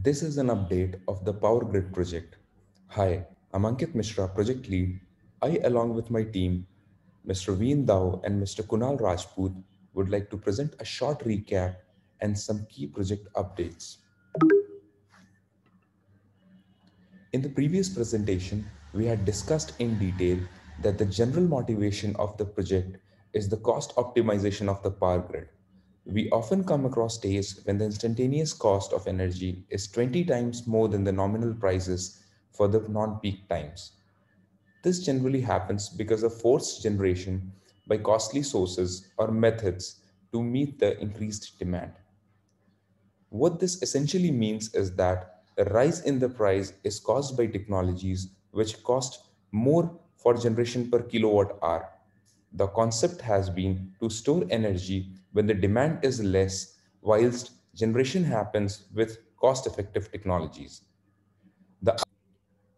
This is an update of the Power Grid project. Hi, I'm Ankit Mishra, project lead. I, along with my team, Mr. Veen Dao and Mr. Kunal Rajput, would like to present a short recap and some key project updates. In the previous presentation, we had discussed in detail that the general motivation of the project is the cost optimization of the power grid. We often come across days when the instantaneous cost of energy is 20 times more than the nominal prices for the non-peak times. This generally happens because of forced generation by costly sources or methods to meet the increased demand. What this essentially means is that the rise in the price is caused by technologies which cost more for generation per kilowatt hour. The concept has been to store energy when the demand is less, whilst generation happens with cost effective technologies. The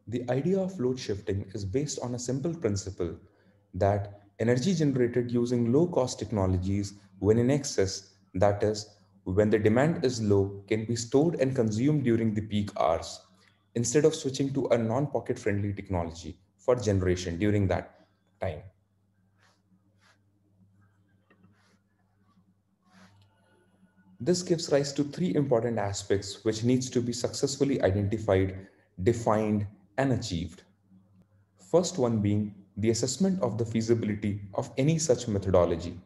the idea of load shifting is based on a simple principle that energy generated using low cost technologies when in excess, that is, when the demand is low, can be stored and consumed during the peak hours instead of switching to a non pocket friendly technology for generation during that time. This gives rise to three important aspects which needs to be successfully identified, defined, and achieved. First one being the assessment of the feasibility of any such methodology.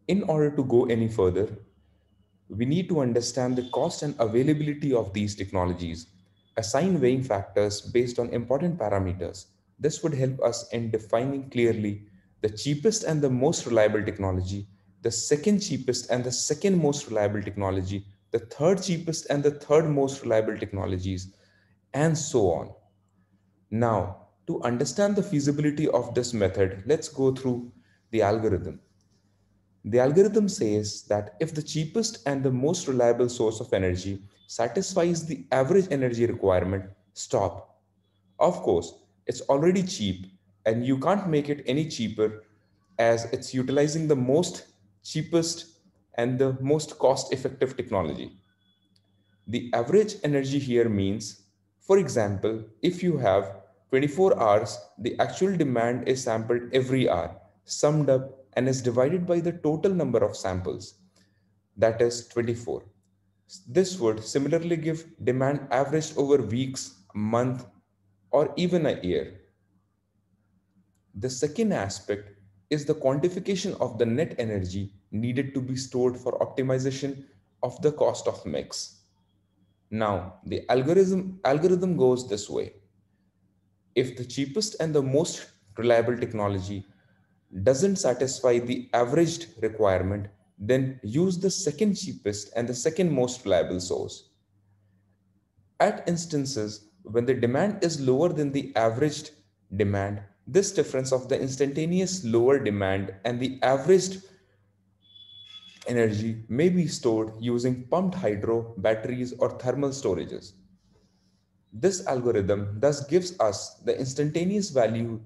In order to go any further, we need to understand the cost and availability of these technologies, assign weighing factors based on important parameters. This would help us in defining clearly the cheapest and the most reliable technology, the second cheapest and the second most reliable technology, the third cheapest and the third most reliable technologies, and so on. Now, to understand the feasibility of this method, let's go through the algorithm. The algorithm says that if the cheapest and the most reliable source of energy satisfies the average energy requirement, stop. Of course, it's already cheap and you can't make it any cheaper as it's utilizing the most cheapest and the most cost effective technology. The average energy here means, for example, if you have 24 hours, the actual demand is sampled every hour, summed up, and is divided by the total number of samples, that is 24. This would similarly give demand averaged over weeks, a month, or even a year. The second aspect is the quantification of the net energy needed to be stored for optimization of the cost of mix. Now, the algorithm goes this way. If the cheapest and the most reliable technology doesn't satisfy the averaged requirement, then use the second cheapest and the second most reliable source. At instances when the demand is lower than the averaged demand, this difference of the instantaneous lower demand and the averaged energy may be stored using pumped hydro, batteries, or thermal storages. This algorithm thus gives us the instantaneous value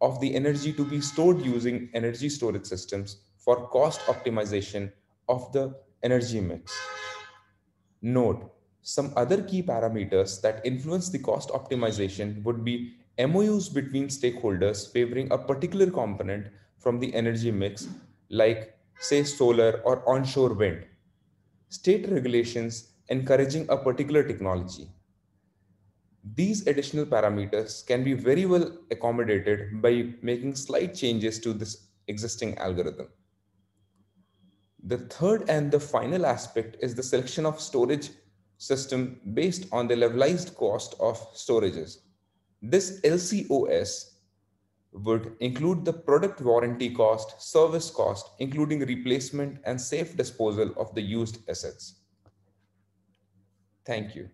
of the energy to be stored using energy storage systems for cost optimization of the energy mix. Note, some other key parameters that influence the cost optimization would be MOUs between stakeholders favoring a particular component from the energy mix, like, say, solar or onshore wind, state regulations encouraging a particular technology. These additional parameters can be very well accommodated by making slight changes to this existing algorithm. The third and the final aspect is the selection of storage system based on the levelized cost of storages. This LCOS would include the product warranty cost, service cost, including replacement and safe disposal of the used assets. Thank you.